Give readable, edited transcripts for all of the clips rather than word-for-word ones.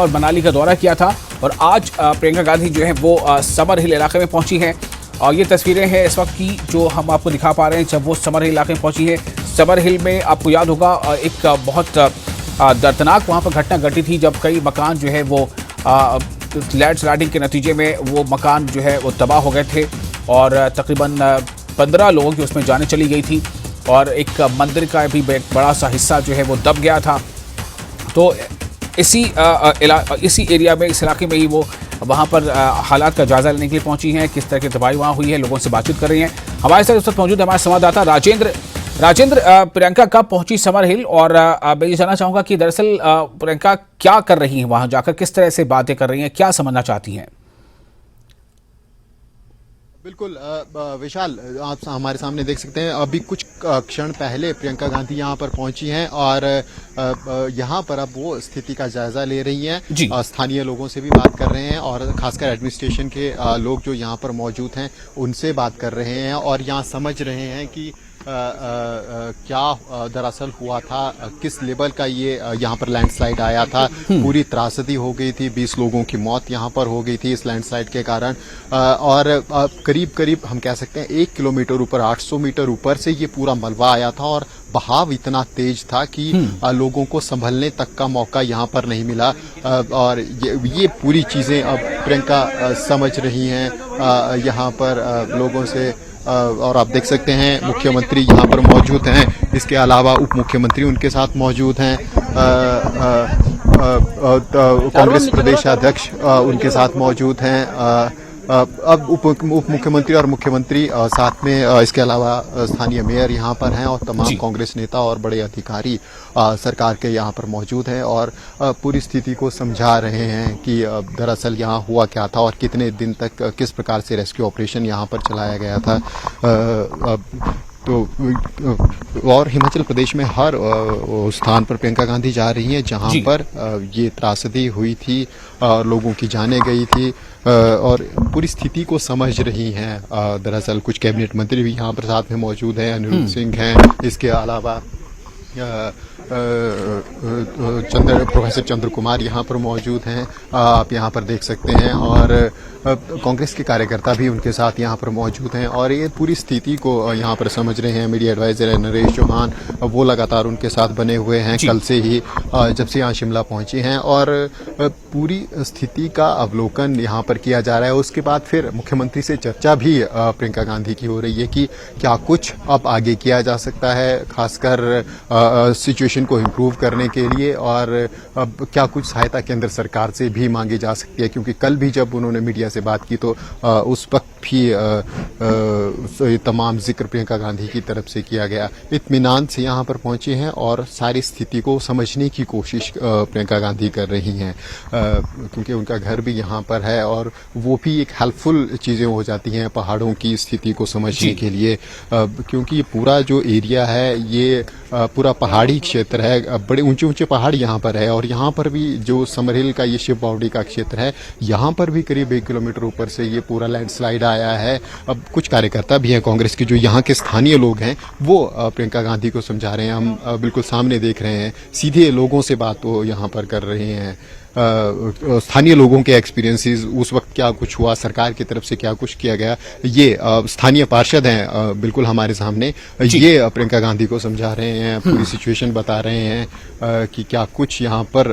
और मनाली का दौरा किया था और आज प्रियंका गांधी जो है वो समर हिल इलाके में पहुंची हैं। और ये तस्वीरें हैं इस वक्त की जो हम आपको दिखा पा रहे हैं जब वो समर हिल इलाके में पहुंची है। समर हिल में आपको याद होगा एक बहुत दर्दनाक वहां पर घटना घटी थी जब कई मकान जो है वो लैंडस्लाइडिंग के नतीजे में वो मकान जो है वो तबाह हो गए थे और तकरीबन 15 लोगों की उसमें जानें चली गई थी और एक मंदिर का भी एक बड़ा सा हिस्सा जो है वो दब गया था। तो इसी एरिया में, इस इलाके में ही वो वहाँ पर हालात का जायजा लेने के लिए पहुंची हैं, किस तरह की तबाही वहाँ हुई है, लोगों से बातचीत कर रही हैं। हमारे साथ उस वक्त मौजूद है हमारे संवाददाता राजेंद्र। प्रियंका कब पहुंची समर हिल और मैं ये जानना चाहूँगा कि दरअसल प्रियंका क्या कर रही हैं वहाँ जाकर, किस तरह से बातें कर रही हैं, क्या समझना चाहती हैं? बिल्कुल विशाल, आप हमारे सामने देख सकते हैं अभी कुछ क्षण पहले प्रियंका गांधी यहां पर पहुंची हैं और यहां पर अब वो स्थिति का जायजा ले रही हैं। स्थानीय लोगों से भी बात कर रहे हैं और खासकर एडमिनिस्ट्रेशन के लोग जो यहां पर मौजूद हैं उनसे बात कर रहे हैं और यहां समझ रहे हैं कि क्या दरअसल हुआ था, किस लेवल का ये यहाँ पर लैंडस्लाइड आया था। पूरी त्रासदी हो गई थी, 20 लोगों की मौत यहाँ पर हो गई थी इस लैंडस्लाइड के कारण और करीब हम कह सकते हैं 1 किलोमीटर ऊपर, 800 मीटर ऊपर से ये पूरा मलबा आया था और बहाव इतना तेज था कि लोगों को संभलने तक का मौका यहाँ पर नहीं मिला और ये पूरी चीजें अब प्रियंका समझ रही हैं यहाँ पर लोगों से। और आप देख सकते हैं मुख्यमंत्री यहाँ पर मौजूद हैं, इसके अलावा उप मुख्यमंत्री उनके साथ मौजूद हैं, कांग्रेस प्रदेशाध्यक्ष उनके साथ मौजूद हैं, अब उप मुख्यमंत्री और मुख्यमंत्री साथ में, इसके अलावा स्थानीय मेयर यहाँ पर हैं और तमाम कांग्रेस नेता और बड़े अधिकारी सरकार के यहाँ पर मौजूद हैं और पूरी स्थिति को समझा रहे हैं कि दरअसल यहाँ हुआ क्या था और कितने दिन तक किस प्रकार से रेस्क्यू ऑपरेशन यहाँ पर चलाया गया था। तो और हिमाचल प्रदेश में हर स्थान पर प्रियंका गांधी जा रही हैं जहां पर ये त्रासदी हुई थी, लोगों की जाने गई थी और पूरी स्थिति को समझ रही हैं। दरअसल कुछ कैबिनेट मंत्री भी यहाँ पर साथ में मौजूद हैं, अनिरुद्ध सिंह हैं, इसके अलावा प्रोफेसर चंद्र कुमार यहाँ पर मौजूद हैं, आप यहाँ पर देख सकते हैं और कांग्रेस के कार्यकर्ता भी उनके साथ यहाँ पर मौजूद हैं और ये पूरी स्थिति को यहाँ पर समझ रहे हैं। मीडिया एडवाइजर नरेश चौहान वो लगातार उनके साथ बने हुए हैं कल से ही, जब से यहाँ शिमला पहुंचे हैं और पूरी स्थिति का अवलोकन यहाँ पर किया जा रहा है। उसके बाद फिर मुख्यमंत्री से चर्चा भी प्रियंका गांधी की हो रही है कि क्या कुछ अब आगे किया जा सकता है, खासकर सिचुएशन को इम्प्रूव करने के लिए और अब क्या कुछ सहायता केंद्र सरकार से भी मांगी जा सकती है, क्योंकि कल भी जब उन्होंने मीडिया से बात की तो उस वक्त भी तमाम जिक्र प्रियंका गांधी की तरफ से किया गया। इत्मीनान से यहाँ पर पहुंचे हैं और सारी स्थिति को समझने की कोशिश प्रियंका गांधी कर रही हैं, क्योंकि उनका घर भी यहाँ पर है और वो भी एक हेल्पफुल चीज़ें हो जाती हैं पहाड़ों की स्थिति को समझने के लिए, क्योंकि ये पूरा जो एरिया है ये पूरा पहाड़ी क्षेत्र है, बड़े ऊंचे ऊंचे पहाड़ यहाँ पर है और यहाँ पर भी जो समर हिल का ये शिव बावड़ी का क्षेत्र है, यहाँ पर भी करीब 1 किलोमीटर ऊपर से ये पूरा लैंडस्लाइड आया है। अब कुछ कार्यकर्ता भी हैं कांग्रेस के जो यहाँ के स्थानीय लोग हैं वो प्रियंका गांधी को समझा रहे हैं, हम बिल्कुल सामने देख रहे हैं, सीधे लोगों से बात वो यहाँ पर कर रहे हैं। स्थानीय लोगों के एक्सपीरियंसेस, उस वक्त क्या कुछ हुआ, सरकार की तरफ से क्या कुछ किया गया, ये स्थानीय पार्षद हैं बिल्कुल हमारे सामने, ये प्रियंका गांधी को समझा रहे हैं, पूरी सिचुएशन बता रहे हैं कि क्या कुछ यहाँ पर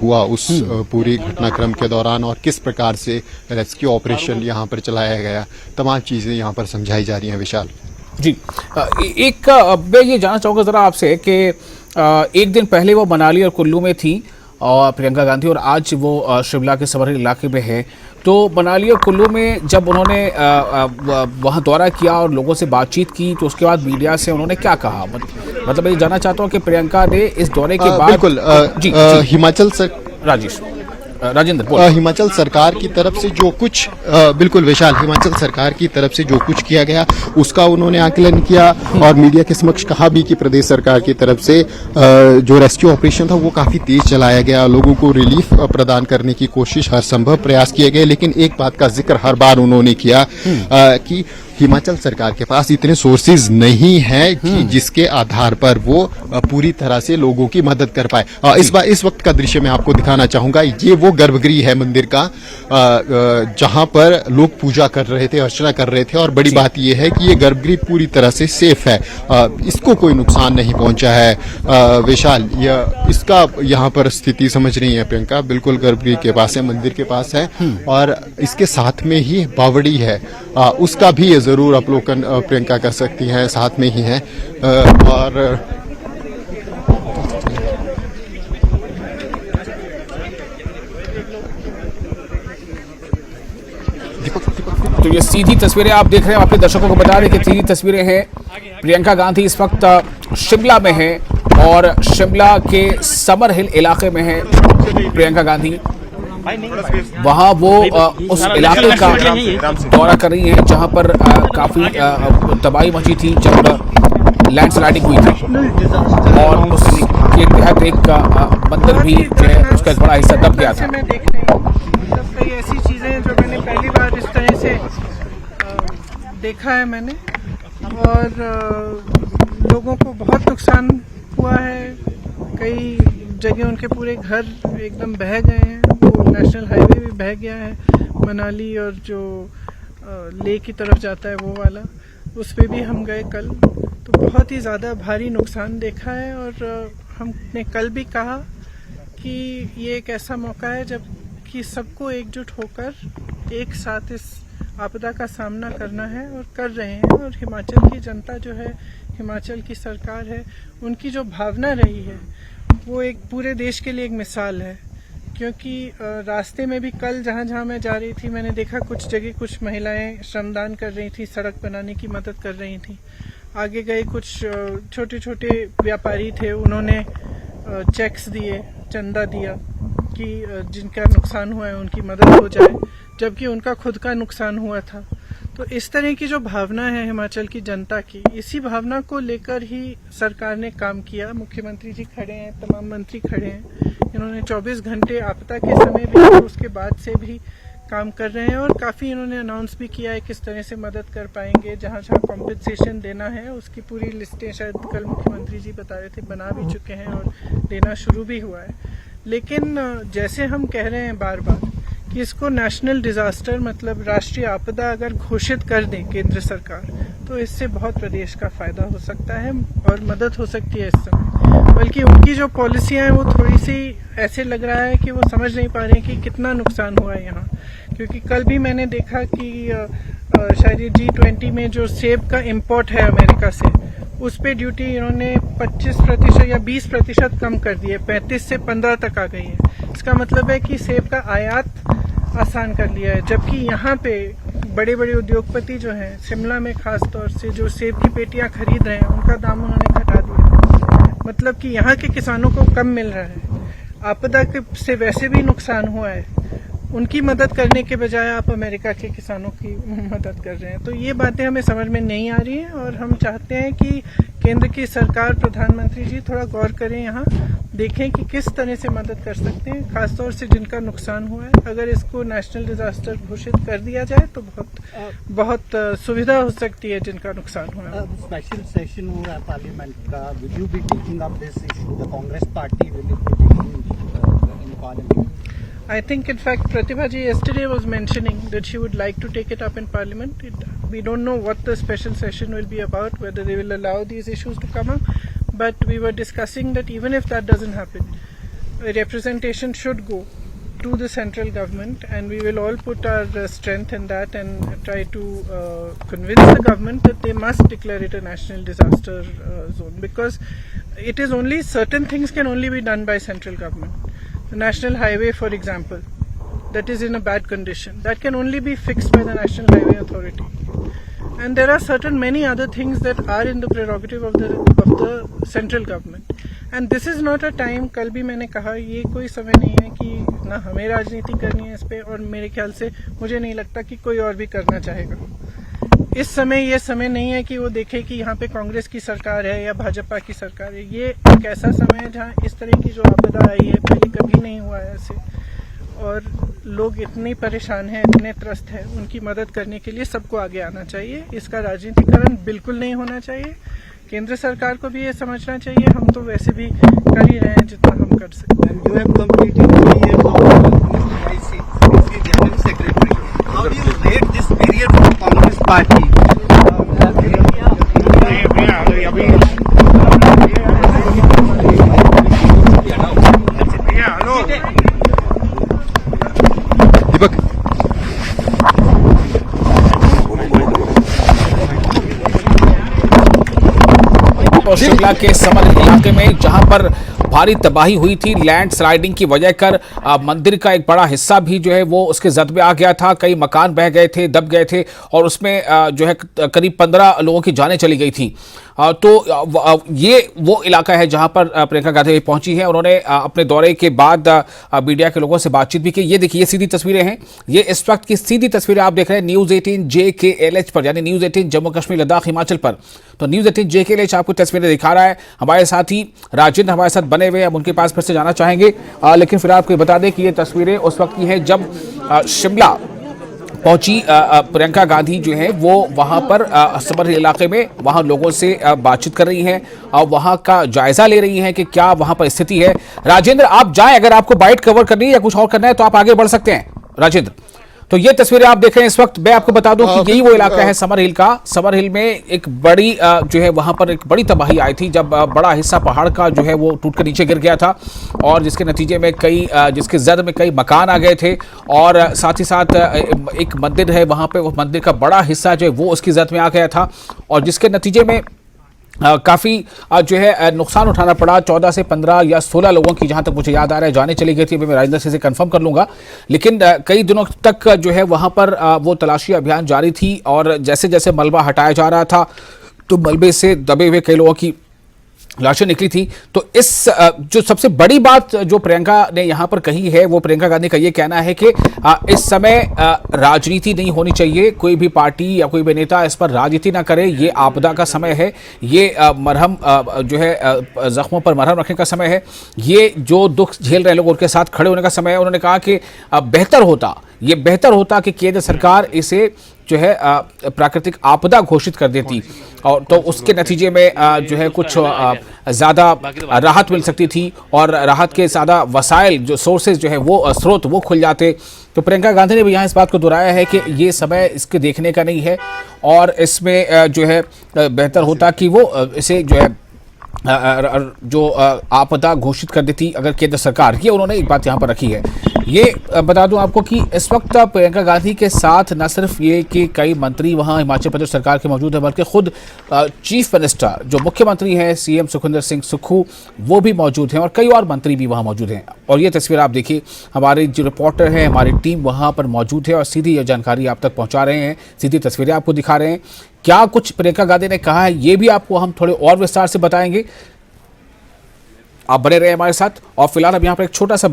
हुआ उस पूरी घटनाक्रम के दौरान और किस प्रकार से रेस्क्यू ऑपरेशन यहाँ पर चलाया गया, तमाम चीज़ें यहाँ पर समझाई जा रही हैं। विशाल जी, एक मैं ये जानना चाहूँगा ज़रा आपसे कि एक दिन पहले वो मनाली और कुल्लू में थी और प्रियंका गांधी और आज वो शिमला के समर हिल इलाके में है, तो मनाली और कुल्लू में जब उन्होंने वहाँ दौरा किया और लोगों से बातचीत की तो उसके बाद मीडिया से उन्होंने क्या कहा? मतलब मैं जानना चाहता हूँ कि प्रियंका ने इस दौरे के बाद बिल्कुल हिमाचल राजेंद्र हिमाचल सरकार की तरफ से जो कुछ बिल्कुल विशाल, हिमाचल सरकार की तरफ से जो कुछ किया गया उसका उन्होंने आकलन किया और मीडिया के समक्ष कहा भी कि प्रदेश सरकार की तरफ से जो रेस्क्यू ऑपरेशन था वो काफी तेज चलाया गया, लोगों को रिलीफ प्रदान करने की कोशिश, हर संभव प्रयास किए गए, लेकिन एक बात का जिक्र हर बार उन्होंने किया कि हिमाचल सरकार के पास इतने सोर्सेज नहीं है कि जिसके आधार पर वो पूरी तरह से लोगों की मदद कर पाए। इस वक्त का दृश्य मैं आपको दिखाना चाहूंगा। ये वो गर्भगृह है मंदिर का जहां पर लोग पूजा कर रहे थे, अर्चना कर रहे थे, और बड़ी बात यह है कि ये गर्भगृह पूरी तरह से सेफ है, इसको कोई नुकसान नहीं पहुंचा है। विशाल, इसका यहाँ पर स्थिति समझ रही है प्रियंका, बिल्कुल गर्भगृह के पास है, मंदिर के पास है, और इसके साथ में ही बावड़ी है, उसका भी जरूर अवलोकन प्रियंका कर सकती हैं, साथ में ही है। और तो ये सीधी तस्वीरें आप देख रहे हैं, अपने दर्शकों को बता दें कि सीधी तस्वीरें हैं। प्रियंका गांधी इस वक्त शिमला में है और शिमला के समर हिल इलाके में है प्रियंका गांधी। वहां वो उस इलाके का दौरा कर रही हैं जहां पर काफी तबाही मची थी जब लैंडस्लाइडिंग हुई थी, और उसके तहत एक मंदिर भी जो है उसका एक बड़ा हिस्सा दब गया था। कई ऐसी चीज़ें जो मैंने पहली बार इस तरह से देखा है मैंने, और लोगों को बहुत नुकसान हुआ है। कई जगह उनके पूरे घर एकदम बह गए हैं, वो नेशनल हाईवे भी बह गया है, मनाली और जो लेह की तरफ जाता है वो वाला, उस पे भी हम गए कल, तो बहुत ही ज़्यादा भारी नुकसान देखा है। और हमने कल भी कहा कि ये एक ऐसा मौका है जब कि सबको एकजुट होकर एक साथ इस आपदा का सामना करना है, और कर रहे हैं। और हिमाचल की जनता जो है, हिमाचल की सरकार है, उनकी जो भावना रही है वो एक पूरे देश के लिए एक मिसाल है। क्योंकि रास्ते में भी कल जहाँ जहाँ मैं जा रही थी, मैंने देखा कुछ जगह कुछ महिलाएं श्रमदान कर रही थी, सड़क बनाने की मदद कर रही थी। आगे गए कुछ छोटे छोटे व्यापारी थे, उन्होंने चेक्स दिए, चंदा दिया कि जिनका नुकसान हुआ है उनकी मदद हो जाए, जबकि उनका खुद का नुकसान हुआ था। तो इस तरह की जो भावना है हिमाचल की जनता की, इसी भावना को लेकर ही सरकार ने काम किया। मुख्यमंत्री जी खड़े हैं, तमाम मंत्री खड़े हैं, इन्होंने 24 घंटे आपदा के समय भी और उसके बाद से भी काम कर रहे हैं, और काफ़ी इन्होंने अनाउंस भी किया है किस तरह से मदद कर पाएंगे। जहाँ जहाँ कॉम्पनसेशन देना है उसकी पूरी लिस्टें शायद कल मुख्यमंत्री जी बता रहे थे बना भी चुके हैं और देना शुरू भी हुआ है। लेकिन जैसे हम कह रहे हैं बार बार कि इसको नेशनल डिजास्टर मतलब राष्ट्रीय आपदा अगर घोषित कर दें केंद्र सरकार, तो इससे बहुत प्रदेश का फायदा हो सकता है और मदद हो सकती है इस समय। बल्कि उनकी जो पॉलिसियां हैं वो थोड़ी सी ऐसे लग रहा है कि वो समझ नहीं पा रहे हैं कि कितना नुकसान हुआ है यहाँ। क्योंकि कल भी मैंने देखा कि शायद G20 में जो सेब का इम्पोर्ट है अमेरिका से, उस पे ड्यूटी इन्होंने 25% या 20% कम कर दी है, 35 से 15 तक आ गई है। इसका मतलब है कि सेब का आयात आसान कर लिया है। जबकि यहाँ पे बड़े बड़े उद्योगपति जो हैं, शिमला में खास तौर से जो सेब की पेटियां खरीद रहे हैं, उनका दाम उन्होंने घटा दिया। मतलब कि यहाँ के किसानों को कम मिल रहा है। आपदा से वैसे भी नुकसान हुआ है, उनकी मदद करने के बजाय आप अमेरिका के किसानों की मदद कर रहे हैं। तो ये बातें हमें समझ में नहीं आ रही हैं, और हम चाहते हैं कि केंद्र की सरकार, प्रधानमंत्री जी थोड़ा गौर करें, यहाँ देखें कि किस तरह से मदद कर सकते हैं, खासतौर से जिनका नुकसान हुआ है। अगर इसको नेशनल डिजास्टर घोषित कर दिया जाए तो बहुत सुविधा हो सकती है जिनका नुकसान हुआ है। स्पेशल सेशन हो रहा है पार्लियामेंट का, will you be taking up this issue? The Congress party will be taking in parliament? I think, in fact, Pratibha ji yesterday was mentioning that she would like to take it up in Parliament. We don't know what the special session will be about, whether they will allow these issues to come up. But we were discussing that even if that doesn't happen, a representation should go to the central government, and we will all put our strength in that and try to convince the government that they must declare it a national disaster zone, because it is only certain things can only be done by central government. The national highway, for example, that is in a bad condition, that can only be fixed by the National Highway Authority. And there are many other things that are in the prerogative of the central government. And this is not a time, कल भी मैंने कहा, ये कोई समय नहीं है कि ना हमें राजनीति करनी है इस पे, और मेरे ख्याल से मुझे नहीं लगता कि कोई और भी करना चाहेगा। इस समय ये समय नहीं है कि वो देखे कि यहाँ पे कांग्रेस की सरकार है या भाजपा की सरकार है। ये एक ऐसा समय है जहाँ इस तरह की जो आपदा आई है, पहले कभी नहीं हुआ है ऐसे, और लोग इतने परेशान हैं, इतने त्रस्त हैं, उनकी मदद करने के लिए सबको आगे आना चाहिए। इसका राजनीतिकरण बिल्कुल नहीं होना चाहिए। केंद्र सरकार को भी ये समझना चाहिए। हम तो वैसे भी कर ही रहे हैं जितना हम कर सकते हैं। You have completed 3 years of IC General Secretary. How do you rate this period for Congress Party? दीपक और शिमला के समर इलाके में जहां पर भारी तबाही हुई थी लैंड स्लाइडिंग की वजह कर मंदिर का एक बड़ा हिस्सा भी जो है वो उसके जद में आ गया था। कई मकान बह गए थे, दब गए थे और उसमें जो है करीब 15 लोगों की जानें चली गई थी। तो ये वो इलाका है जहां पर प्रियंका गांधी पहुंची है। उन्होंने अपने दौरे के बाद मीडिया के लोगों से बातचीत भी की। ये देखिए, ये सीधी तस्वीरें हैं, ये इस वक्त की सीधी तस्वीरें आप देख रहे हैं न्यूज़ 18 JKLH पर, यानी न्यूज़ 18 जम्मू कश्मीर लद्दाख हिमाचल पर। तो न्यूज़ 18 JKLH आपको तस्वीरें दिखा रहा है। हमारे साथी राजेंद्र हमारे साथ बने हुए, हम उनके पास फिर से जाना चाहेंगे, लेकिन फिर आपको बता दें कि ये तस्वीरें उस वक्त की है जब शिमला पहुंची प्रियंका गांधी जो है वो वहां पर समर हिल इलाके में वहां लोगों से बातचीत कर रही हैं और वहां का जायजा ले रही हैं कि क्या वहां पर स्थिति है। राजेंद्र, आप जाएं, अगर आपको बाइट कवर करनी है या कुछ और करना है तो आप आगे बढ़ सकते हैं। राजेंद्र, तो ये तस्वीरें आप देख रहे हैं इस वक्त। मैं आपको बता दूं कि यही वो इलाका है समर हिल का। समर हिल में एक बड़ी जो है वहां पर एक बड़ी तबाही आई थी जब बड़ा हिस्सा पहाड़ का जो है वो टूटकर नीचे गिर गया था और जिसके नतीजे में जिसके जद में कई मकान आ गए थे और साथ ही साथ एक मंदिर है वहां पे, वो मंदिर का बड़ा हिस्सा जो है वो उसकी जद में आ गया था और जिसके नतीजे में काफ़ी जो है नुकसान उठाना पड़ा। 14 से 15 या 16 लोगों की जहां तक मुझे याद आ रहा है जाने चली गई थी। अभी मैं राजेंद्र से कंफर्म कर लूंगा, लेकिन कई दिनों तक जो है वहां पर वो तलाशी अभियान जारी थी और जैसे जैसे मलबा हटाया जा रहा था तो मलबे से दबे हुए कई लोगों की लाशें निकली थी। तो इस जो सबसे बड़ी बात जो प्रियंका ने यहाँ पर कही है, वो प्रियंका गांधी का ये कहना है कि इस समय राजनीति नहीं होनी चाहिए, कोई भी पार्टी या कोई भी नेता इस पर राजनीति ना करे। ये आपदा का समय है, ये मरहम जो है जख्मों पर मरहम रखने का समय है, ये जो दुख झेल रहे लोग उनके साथ खड़े होने का समय है। उन्होंने कहा कि बेहतर होता कि केंद्र सरकार इसे जो है प्राकृतिक आपदा घोषित कर देती और तो उसके नतीजे में जो है कुछ ज़्यादा राहत मिल सकती थी और राहत के ज़्यादा वसाइल जो सोर्सेज जो है वो स्रोत वो खुल जाते। तो प्रियंका गांधी ने भी यहाँ इस बात को दोहराया है कि ये समय इसके देखने का नहीं है और इसमें जो है बेहतर होता कि वो इसे जो है जो आपदा घोषित कर देती अगर केंद्र सरकार। ये उन्होंने एक बात यहाँ पर रखी है। ये बता दूं आपको कि इस वक्त प्रियंका गांधी के साथ न सिर्फ ये कि कई मंत्री वहाँ हिमाचल प्रदेश सरकार के मौजूद है, बल्कि खुद चीफ मिनिस्टर जो मुख्यमंत्री हैं CM सुखविंदर सिंह सुक्खू वो भी मौजूद हैं और कई और मंत्री भी वहाँ मौजूद हैं। और ये तस्वीर आप देखिए, हमारे जो रिपोर्टर हैं, हमारी टीम वहाँ पर मौजूद है और सीधी ये जानकारी आप तक पहुँचा रहे हैं, सीधी तस्वीरें आपको दिखा रहे हैं। क्या कुछ प्रियंका गांधी ने कहा है ये भी आपको हम थोड़े और विस्तार से बताएंगे। आप बने रहे हमारे साथ और फिलहाल अब यहाँ पर एक छोटा सा